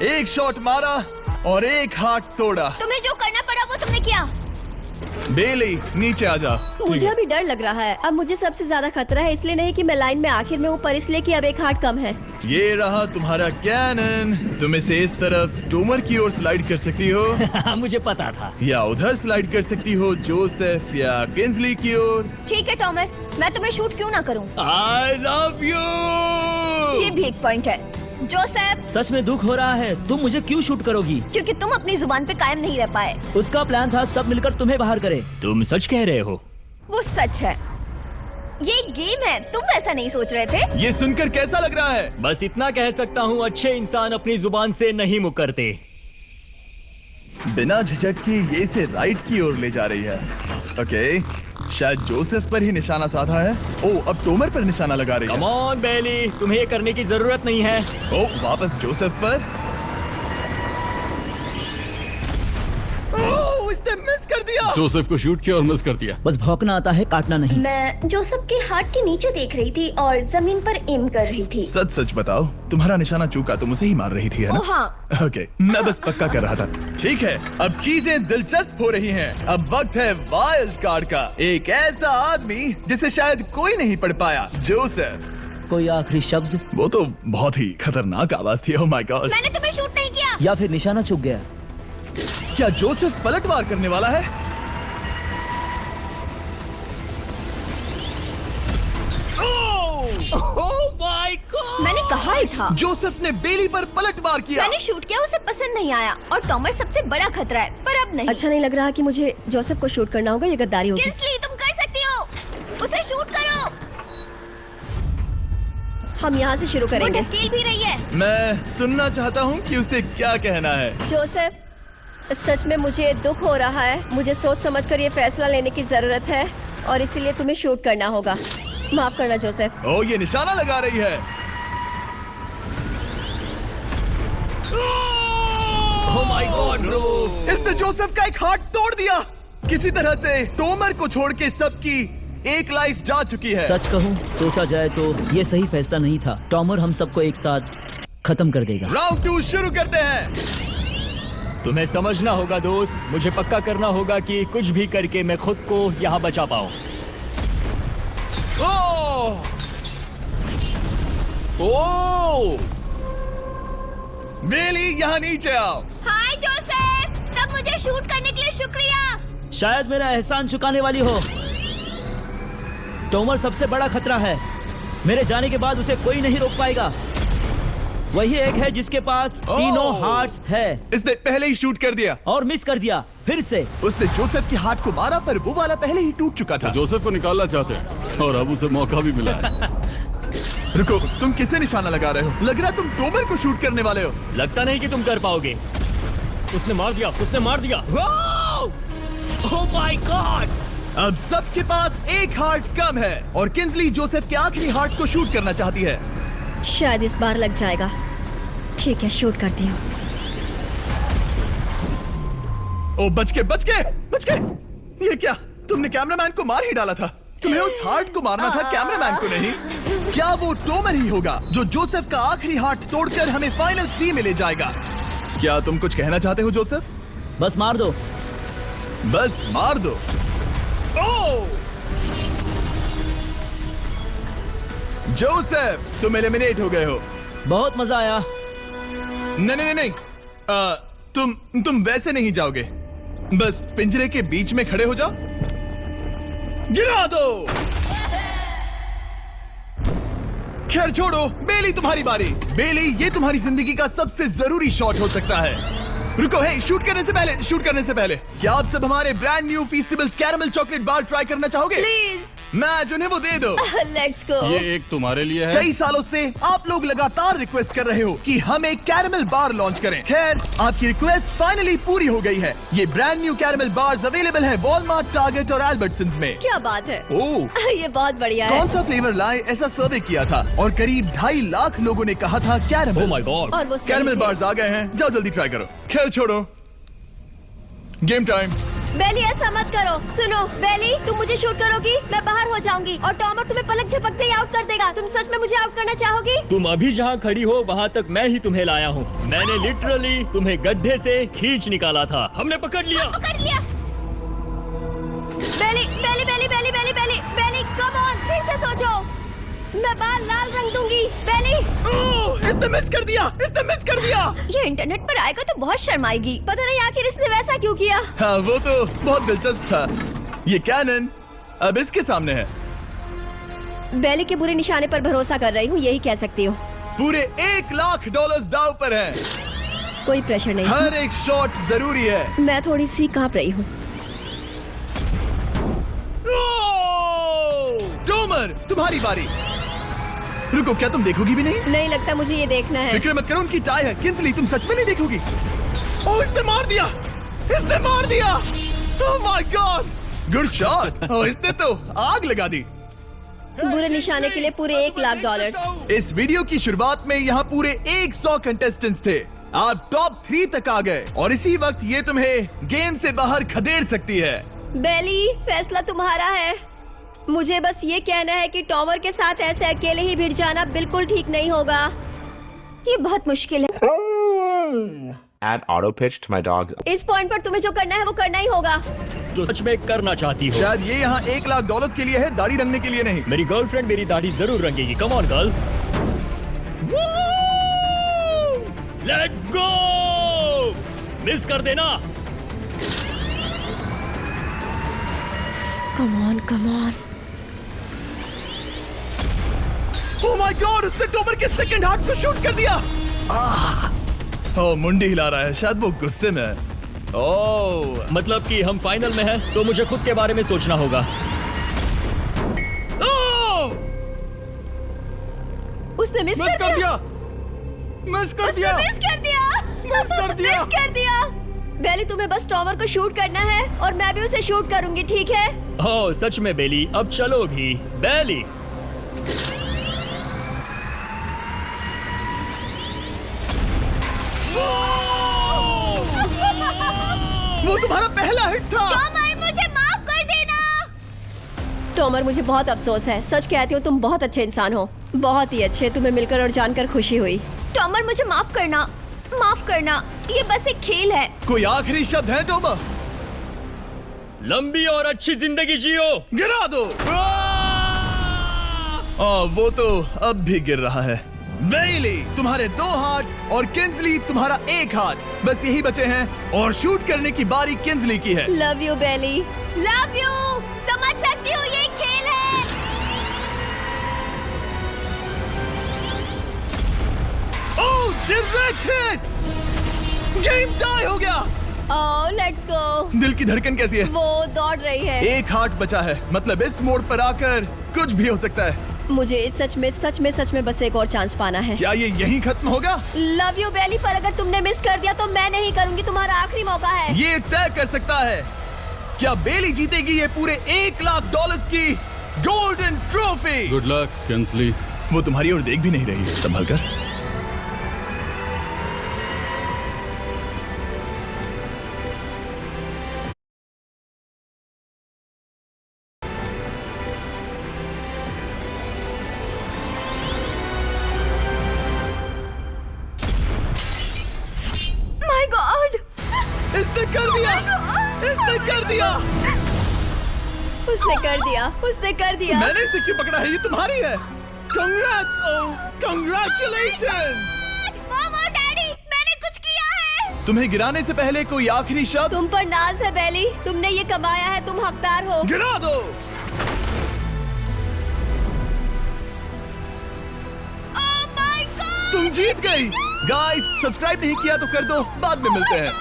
एक शॉट मारा और एक हाथ तोड़ा। तुम्हें जो करना पड़ा वो तुमने किया। बेली नीचे आ जा। मुझे अभी डर लग रहा है। अब मुझे सबसे ज्यादा खतरा है, इसलिए नहीं कि मैं लाइन में आखिर में हूँ, पर इसलिए कि अब एक हार्ट कम है। ये रहा तुम्हारा कैनन। तुम इसे इस तरफ टोमर की ओर स्लाइड कर सकती हो मुझे पता था। या उधर स्लाइड कर सकती हो जोसेफ या किंजली की ओर। ठीक है टॉमर, मैं तुम्हें शूट क्यों ना करूं? I love you. ये भी एक पॉइंट है। जोसेफ, सच में दुख हो रहा है। तुम मुझे क्यों शूट करोगी? क्योंकि तुम अपनी जुबान पे कायम नहीं रह पाए। उसका प्लान था सब मिलकर तुम्हें बाहर करे। तुम सच कह रहे हो? वो सच है। ये एक गेम है, तुम ऐसा नहीं सोच रहे थे? ये सुनकर कैसा लग रहा है? बस इतना कह सकता हूँ, अच्छे इंसान अपनी जुबान से नहीं मुकरते। बिना झिझक के ये इसे राइट की ओर ले जा रही है। ओके, शायद जोसेफ पर ही निशाना साधा है। ओ, अब टोमर पर निशाना लगा रही है। कम ऑन बेली, तुम्हें ये करने की जरूरत नहीं है। ओ, वापस जोसेफ पर। ओ, इसने मिस कर दिया। जोसेफ को शूट किया और मिस कर दिया। बस भौंकना आता है, काटना नहीं। मैं जोसेफ के हार्ट के नीचे देख रही थी और जमीन पर एम कर रही थी। सच सच बताओ, तुम्हारा निशाना चूका, तुम उसे ही मार रही थी, है ना? ओ हाँ। ओके, मैं बस पक्का कर रहा था। ठीक है, अब चीजें दिलचस्प हो रही हैं। अब वक्त है वाइल्ड कार्ड का। एक ऐसा आदमी जिसे शायद कोई नहीं पढ़ पाया, जोसेफ। कोई आखिरी शब्द? वो तो बहुत ही खतरनाक आवाज थी। ओह माय गॉड। मैंने तुम्हें शूट नहीं किया। या फिर निशाना चूक गया? क्या जोसेफ पलटवार करने वाला है? ओह माय गॉड! मैंने कहा ही था। जोसेफ ने बेली पर पलटवार किया। मैंने शूट किया, उसे पसंद नहीं आया और टॉमर सबसे बड़ा खतरा है, पर अब नहीं। अच्छा नहीं लग रहा कि मुझे जोसेफ को शूट करना होगा, ये गद्दारी होगी। किंस्ली, तुम कर सकती हो। उसे शूट करो। हम यहाँ से शुरू वो करेंगे। ढकेल भी रही है। मैं सुनना चाहता हूँ कि उसे क्या कहना है। जोसेफ, सच में मुझे दुख हो रहा है। मुझे सोच समझकर ये फैसला लेने की जरूरत है और इसीलिए तुम्हें शूट करना होगा। माफ करना जोसेफ। ओ, ये निशाना लगा रही है। ओह माय गॉड ब्रो! इसने जोसेफ का एक हाथ तोड़ दिया। किसी तरह से टोमर को छोड़ के सबकी एक लाइफ जा चुकी है। सच कहूँ, सोचा जाए तो ये सही फैसला नहीं था। टॉमर हम सबको एक साथ खत्म कर देगा। राउंड 2 शुरू करते हैं। तुम्हें समझना होगा दोस्त, मुझे पक्का करना होगा कि कुछ भी करके मैं खुद को यहाँ बचा पाऊँ। ओह! ओह! बेली, यहाँ नीचे आओ। हाय जोसेफ, तब मुझे शूट करने के लिए शुक्रिया। शायद मेरा एहसान चुकाने वाली हो। टोमर सबसे बड़ा खतरा है। मेरे जाने के बाद उसे कोई नहीं रोक पाएगा। वही एक है जिसके पास तीनों हार्ट्स है। इसने पहले ही शूट कर दिया और मिस कर दिया फिर से। उसने जोसेफ के हाथ को मारा, पर वो वाला पहले ही टूट चुका था। जोसेफ को निकालना चाहते हैं और अब उसे मौका भी मिला है। रुको, तुम किसे निशाना लगा रहे हो? लग रहा है तुम टोमर को शूट करने वाले हो। लगता नहीं कि तुम कर पाओगे। उसने मार दिया, उसने मार दिया। Oh my God! अब सबके पास एक हार्ट कम है और किंजली जोसेफ के आखिरी हार्ट को शूट करना चाहती है। शायद इस बार लग जाएगा। ठीक है, शूट करती हूँ। ओ, बच के। ये क्या? तुमने कैमरामैन को मार ही डाला था। तुम्हें उस हार्ट को मारना था, कैमरामैन को नहीं। क्या वो टोमर ही होगा जो जोसेफ का आखिरी हार्ट तोड़कर हमें फाइनल 3 में ले जाएगा? क्या तुम कुछ कहना चाहते हो जोसेफ? बस मार दो। बस मार दो। ओह! जोसेफ, तुम एलिमिनेट हो गए हो। बहुत मजा आया। नहीं। तुम वैसे नहीं जाओगे। बस पिंजरे के बीच में खड़े हो जाओ। गिरा दो। खैर छोड़ो, बेली तुम्हारी बारी। बेली, ये तुम्हारी जिंदगी का सबसे जरूरी शॉट हो सकता है। रुको, हे, शूट करने से पहले क्या आप सब हमारे brand new Feastables caramel chocolate bar try करना चाहोगे? प्लीज। मैं उन्हें वो दे दो। Let's go. ये एक तुम्हारे लिए है। कई सालों से आप लोग लगातार रिक्वेस्ट कर रहे हो कि हम एक कैरमल बार लॉन्च करें। खैर, आपकी रिक्वेस्ट फाइनली पूरी हो गई है। ये brand new caramel bars available है वॉलमार्ट, टारगेट और अल्बर्टसन्स में। क्या बात है। ओह, ये बहुत बढ़िया है। कौन सा फ्लेवर लाए, ऐसा सर्वे किया था और करीब 2.5 लाख लोगों ने कहा था कैरमल। Oh my God! और वो सही कैरमल थे। बार्स आ गए हैं, जाओ जल्दी ट्राई करो। खैर छोड़ो, गेम टाइम। बेली ऐसा मत करो। सुनो बेली, तुम मुझे शूट करोगी, मैं बाहर हो जाऊंगी और टॉमर तुम्हें पलक झपकते ही आउट कर देगा। तुम सच में मुझे आउट करना चाहोगी? तुम अभी जहाँ खड़ी हो वहाँ तक मैं ही तुम्हें लाया हूँ। मैंने लिटरली तुम्हें गड्ढे से खींच निकाला था। हमने पकड़ लिया। पकड़ लिया। बेली बेली बेली बेली बेली बेली बेली, कम ऑन, फिर से सोचो। मैं बाल लाल रंग दूंगी। बेली, ओह, इसने मिस कर दिया, इसने मिस कर दिया। ये इंटरनेट पर आएगा तो बहुत शर्माएगी। पता नहीं आखिर इसने वैसा क्यों किया। हाँ, वो तो बहुत दिलचस्प था। ये कैनन अब इसके सामने है। बेली के बुरे निशाने पर भरोसा कर रही हूँ, यही कह सकती हूँ। पूरे $1,00,000 दाव पर है। कोई प्रेशर नहीं। हर एक शॉट जरूरी है। मैं थोड़ी सी कांप रही हूँ। टॉमर, तुम्हारी बारी। रुको, क्या तुम देखोगी भी नहीं? नहीं लगता मुझे ये देखना है। फिक्र मत करो, उनकी टाई है। किंसली, तुम सच में नहीं देखोगी? ओह, इसने मार दिया, इसने मार दिया। Oh my God, good shot. Oh, इसने तो आग लगा दी। बुरे निशाने के लिए पूरे $1,00,000। इस वीडियो की शुरुआत में यहाँ पूरे 100 कंटेस्टेंट्स थे। आप टॉप 3 तक आ गए और इसी वक्त ये तुम्हें गेम से बाहर खदेड़ सकती है। बेली, फैसला तुम्हारा है। मुझे बस ये कहना है कि टॉमर के साथ ऐसे अकेले ही भिड़ जाना बिल्कुल ठीक नहीं होगा। ये बहुत मुश्किल है। Add auto pitch to my dog's. इस पॉइंट पर तुम्हें जो करना है वो करना ही होगा। जो सच में करना चाहती हो। शायद ये यहाँ $1,00,000 के लिए है, दाढ़ी रंगने के लिए नहीं। मेरी गर्लफ्रेंड मेरी दाढ़ी जरूर रंगेगी। Come on girl, let's go. Miss कर देना। Come on come on. Oh my God, उसने टॉमर के सेकंड हार्ट को शूट कर दिया। ओह, मुंडी हिला रहा है, शायद वो गुस्से में है। ओह, मतलब कि हम फाइनल में हैं, तो मुझे खुद के बारे में सोचना होगा। ओह, उसने मिस मिस कर दिया, मिस कर दिया, मिस कर दिया, मिस कर दिया। मिस कर दिया। बेली, तुम्हें बस टॉमर को शूट करना है और मैं भी उसे शूट करूंगी, ठीक है? ओह सच में बेली, अब चलो भी। बेली, वो तुम्हारा पहला हिट था। टॉमर, मुझे माफ कर देना। टॉमर, मुझे बहुत अफसोस है। सच कहती हूँ, तुम बहुत अच्छे इंसान हो, बहुत ही अच्छे। तुम्हें मिलकर और जानकर खुशी हुई। टॉमर, मुझे माफ करना, माफ करना। ये बस एक खेल है। कोई आखिरी शब्द है टॉमर? लंबी और अच्छी जिंदगी जियो। गिरा दो। वो तो अब भी गिर रहा है। बेली, तुम्हारे 2 हार्ट्स और किंसली तुम्हारा 1 हार्ट, बस यही बचे हैं और शूट करने की बारी किंसली की है। Love you Bailey. Love you. समझ सकती हूँ, ये खेल है। Oh, direct hit. Game tie हो गया। Oh, let's go. दिल की धड़कन कैसी है? वो दौड़ रही है। 1 हार्ट बचा है, मतलब इस मोड़ पर आकर कुछ भी हो सकता है। मुझे सच में बस एक और चांस पाना है। क्या ये यहीं खत्म होगा? लव यू बेली, पर अगर तुमने मिस कर दिया तो मैं नहीं करूंगी। तुम्हारा आखिरी मौका है। ये तय कर सकता है, क्या बेली जीतेगी ये पूरे $1,00,000 की golden trophy? Good luck Kinsley. वो तुम्हारी ओर देख भी नहीं रही, संभल कर। माय गॉड, इसने कर दिया, इसने कर दिया। उसने कर दिया, उसने कर दिया। मैंने इसे क्यों पकड़ा है? ये तुम्हारी है। Congrats, congratulations। मॉम और डैडी, मैंने कुछ किया है। तुम्हें गिराने से पहले कोई आखिरी शब्द? तुम पर नाज है बेली, तुमने ये कमाया है, तुम हकदार हो। गिरा दो। ओह माय गॉड। तुम जीत गई। गाइस, सब्सक्राइब नहीं किया तो कर दो, बाद में मिलते हैं।